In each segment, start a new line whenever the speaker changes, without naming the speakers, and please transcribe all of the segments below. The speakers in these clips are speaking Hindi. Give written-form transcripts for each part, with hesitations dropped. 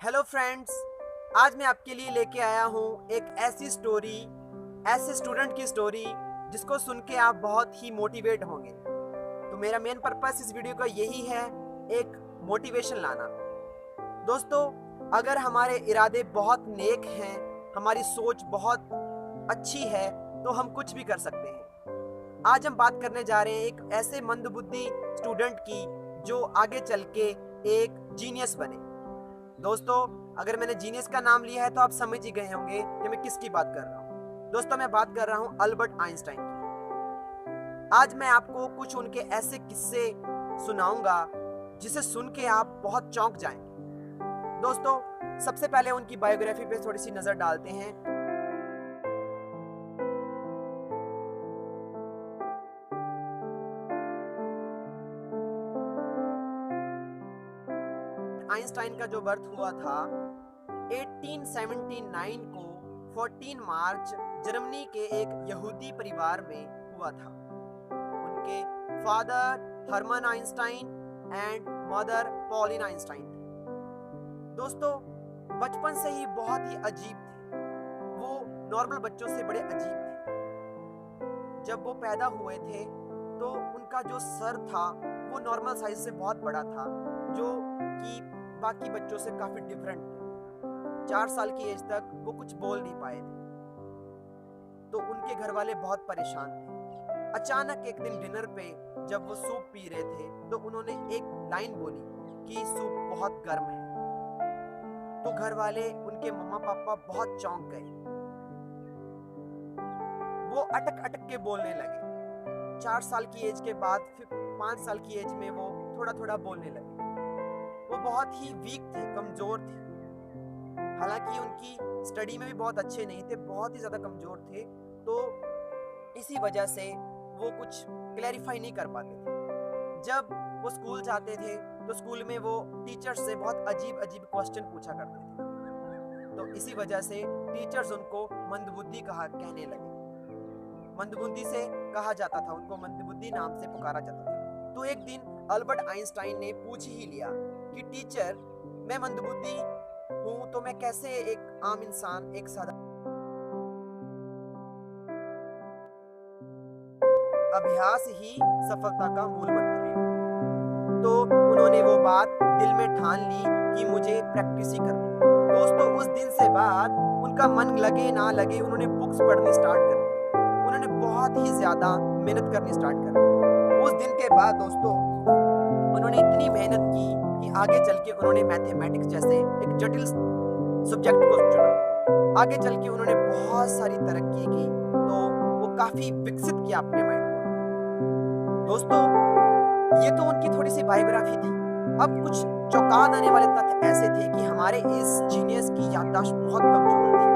हेलो फ्रेंड्स, आज मैं आपके लिए लेके आया हूँ एक ऐसी स्टोरी, ऐसे स्टूडेंट की स्टोरी जिसको सुन के आप बहुत ही मोटिवेट होंगे। तो मेरा मेन पर्पस इस वीडियो का यही है, एक मोटिवेशन लाना। दोस्तों, अगर हमारे इरादे बहुत नेक हैं, हमारी सोच बहुत अच्छी है, तो हम कुछ भी कर सकते हैं। आज हम बात करने जा रहे हैं एक ऐसे मंदबुद्धि स्टूडेंट की जो आगे चल के एक जीनियस बने। दोस्तों, अगर मैंने जीनियस का नाम लिया है तो आप समझ ही गए होंगे कि मैं किसकी बात कर रहा हूँ। दोस्तों, मैं बात कर रहा हूँ अल्बर्ट आइंस्टाइन की। आज मैं आपको कुछ उनके ऐसे किस्से सुनाऊंगा जिसे सुन के आप बहुत चौंक जाएंगे। दोस्तों, सबसे पहले उनकी बायोग्राफी पे थोड़ी सी नजर डालते हैं। आइंस्टाइन का जो बर्थ हुआ था 1879 को 14 मार्च जर्मनी के एक यहूदी परिवार में हुआ था। उनके father Hermann Einstein and mother Pauline Einstein थे। दोस्तों, बचपन से ही बहुत ही अजीब थे। वो नॉर्मल बच्चों से बड़े अजीब थे। जब वो पैदा हुए थे तो उनका जो सर था वो नॉर्मल साइज से बहुत बड़ा था, जो कि बाकी बच्चों से काफी डिफरेंट थे। 4 साल की एज तक वो कुछ बोल नहीं पाए थे, तो उनके घर वाले बहुत परेशान थे। अचानक एक दिन डिनर पे जब वो सूप पी रहे थे तो उन्होंने एक लाइन बोली कि सूप बहुत गर्म है। तो घर वाले, उनके मम्मा पापा बहुत चौंक गए। वो अटक अटक के बोलने लगे। 4 साल की एज के बाद फिर 5 साल की एज में वो थोड़ा थोड़ा बोलने लगे। वो बहुत ही वीक थे, कमजोर थे। हालांकि उनकी स्टडी में भी बहुत अच्छे नहीं थे, बहुत ही ज्यादा कमजोर थे। तो इसी वजह से वो कुछ क्लैरिफाई नहीं कर पाते थे। जब वो स्कूल जाते थे तो स्कूल में वो टीचर्स से बहुत अजीब अजीब क्वेश्चन पूछा करते थे। तो इसी वजह से टीचर्स उनको मंदबुद्धि कहने लगे। मंदबुद्धि से कहा जाता था, उनको मंदबुद्धि नाम से पुकारा जाता था। तो एक दिन अल्बर्ट आइंस्टाइन ने पूछ ही लिया कि टीचर, मैं मंदबुद्धि हूं तो मैं कैसे एक आम इंसान, एक सादा अभ्यास ही सफलता का मूल मंत्र है। तो उन्होंने वो बात दिल में ठान ली कि मुझे प्रैक्टिस ही करनी। दोस्तों, उस दिन से बाद उनका मन लगे ना लगे उन्होंने बुक्स पढ़नी स्टार्ट कर दी। उन्होंने बहुत ही ज्यादा मेहनत करनी स्टार्ट कर दी। उस दिन के बाद दोस्तों उन्होंने इतनी मेहनत की कि आगे चल के उन्होंने मैथमेटिक्स जैसे एक जटिल सब्जेक्ट को चुना। आगे चल के उन्होंने बहुत सारी तरक्की की, तो वो काफी विकसित किया अपने माइंड को। दोस्तों, ये तो उनकी थोड़ी सी बायोग्राफी थी। अब कुछ चौंका देने वाले तथ्य ऐसे थे कि हमारे इस जीनियस की याददाश्त बहुत कमजोर थी।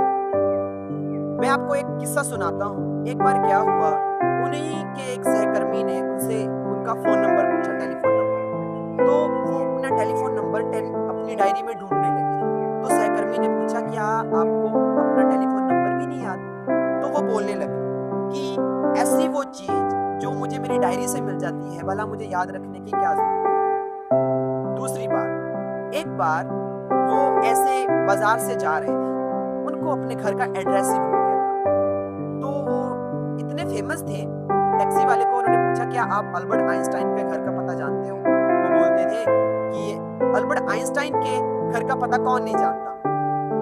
मैं आपको एक किस्सा सुनाता हूँ। एक बार क्या हुआ, उन्हीं के एक सहकर्मी ने उनसे उनका फोन नंबर पूछा, टेलीफोन नंबर। तो वो अपना टेलीफोन नंबर अपनी डायरी में ढूंढने लगे। तो सहकर्मी ने पूछा, क्या आपको अपना टेलीफोन नंबर भी नहीं याद? तो वो बोलने लगे कि ऐसी वो चीज जो मुझे मेरी डायरी से मिल जाती है, भला मुझे याद रखने की क्या जरूरत है। दूसरी बार, एक बार वो ऐसे बाजार से जा रहे थे, उनको अपने घर का एड्रेस ही भूल गया था। तो वो इतने फेमस थे, टैक्सी वाले को उन्होंने पूछा, क्या आप अल्बर्ट आइंस्टाइन के घर का पता जानते हो? वो बोलते थे कि अल्बर्ट आइंस्टाइन के घर का पता कौन नहीं जानता।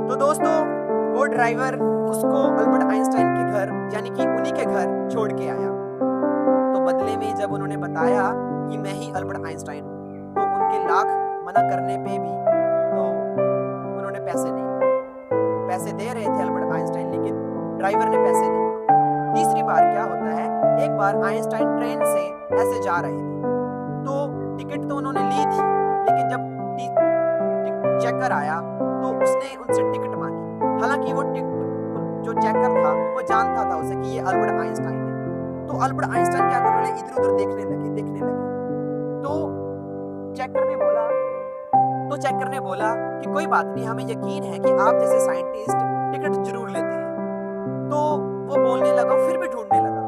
तो दोस्तों, वो ड्राइवर उसको अल्बर्ट आइंस्टाइन के घर, यानी कि उन्हीं के घर छोड़ के आया। तो बदले में जब उन्होंने बताया कि मैं ही अल्बर्ट आइंस्टाइन हूँ, तो उनके लाख मना करने पे भी तो उन्होंने पैसे नहीं लिए। पैसे दे रहे थे अल्बर्ट आइंस्टाइन, लेकिन ड्राइवर ने पैसे नहीं लिए। तीसरी बार क्या होता है, एक बार आइंस्टाइन ट्रेन से ऐसे जा रहे थे, तो टिकट तो उन्होंने ली थी, लेकिन जब चेकर आया तो उसने उनसे टिकट मांगी। हालांकि वो जो चेकर था वो जानता था उसे कि ये अल्बर्ट आइंस्टाइन है। तो अल्बर्ट आइंस्टाइन क्या कर रहे, इधर उधर देखने लगे। तो चेकर ने बोला कि कोई बात नहीं, हमें यकीन है कि आप जैसे साइंटिस्ट टिकट जरूर लेते हैं। तो वो बोलने लगा, फिर भी ढूंढने लगा।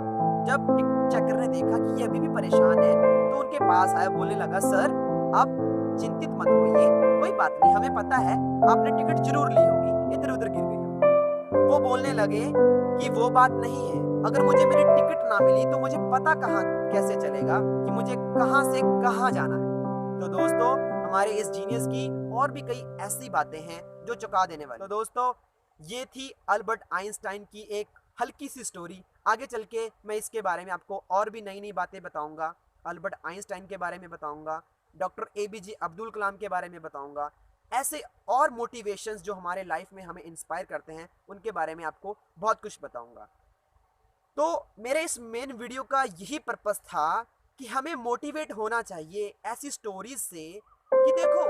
जब चेकर ने देखा कि ये अभी भी परेशान है, तो उनके पास आया, बोलने लगा, सर आप चिंतित मत होइए, कोई बात नहीं, हमें पता है आपने टिकट जरूर ली होगी, इधर उधर गिर गई होगी। वो बोलने लगे कि वो बात नहीं है, अगर मुझे मेरी टिकट ना मिली तो मुझे पता कहाँ कैसे चलेगा कि मुझे कहाँ से कहाँ जाना है। तो दोस्तों, हमारे इस जीनियस की और भी कई ऐसी बातें हैं जो चौंका देने वाली। तो दोस्तों, ये थी अल्बर्ट आइंस्टाइन की एक हल्की सी स्टोरी। आगे चल के मैं इसके बारे में आपको और भी नई नई बातें बताऊंगा। अल्बर्ट आइंस्टाइन के बारे में बताऊंगा, डॉक्टर एपीजे अब्दुल कलाम के बारे में बताऊंगा, ऐसे और मोटिवेशंस जो हमारे लाइफ में हमें इंस्पायर करते हैं उनके बारे में आपको बहुत कुछ बताऊंगा। तो मेरे इस मेन वीडियो का यही पर्पस था कि हमें मोटिवेट होना चाहिए ऐसी स्टोरीज से कि देखो,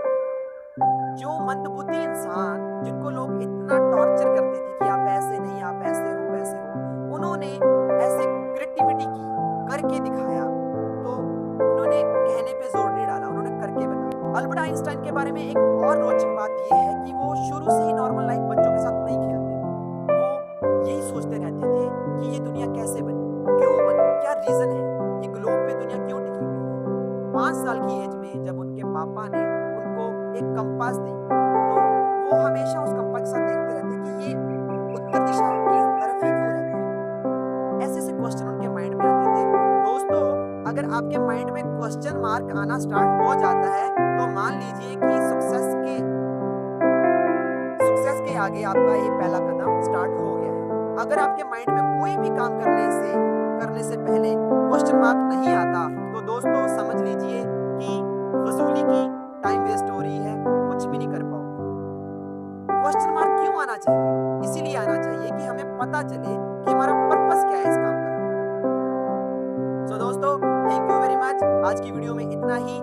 जो मंदबुद्धि इंसान जिनको लोग इतना टॉर्चर करते थे कि आप ऐसे नहीं, आप ऐसे हो वैसे हो, उन्होंने ऐसे क्रिएटिविटी की, करके दिखाया। तो उन्होंने कहने पे जोर नहीं डाला, उन्होंने करके बताया। अल्बर्ट आइंस्टाइन के बारे में एक और रोचक बात यह है कि वो शुरू से ही नॉर्मल लाइफ बच्चों के साथ नहीं खेलते थे। वो यही सोचते रहते थे कि ये दुनिया कैसे बनी, क्यों बनी, क्या रीजन है, ये ग्लोब पे दुनिया क्यों टिकी हुई है। 5 साल की एज में जब उनके पापा ने उनको एक कंपास दी, तो वो हमेशा उस कंपास के साथ देखते रहते कि ये उत्तर दिशा की तरफ ही क्यों रहता है। ऐसे ऐसे क्वेश्चन उनके माइंड में आते थे। दोस्तों, अगर आपके माइंड में क्वेश्चन मार्क आना स्टार्ट हो जाता है तो मान लीजिए कि सक्सेस के आगे आपका ये पहला कदम स्टार्ट हो गया है। अगर आपके माइंड में कोई भी काम करने से पहले क्वेश्चन मार्क नहीं आता तो दोस्तों समझ लीजिए कि फजूली की टाइम वेस्ट हो रही है, कुछ भी नहीं कर पाओगे। क्वेश्चन मार्क क्यों आना चाहिए? इसीलिए आना चाहिए कि हमें पता चले कि हमारा पर्पस क्या है इस काम करने का। सो दोस्तों, थैंक यू वेरी मच। आज की वीडियो में इतना ही।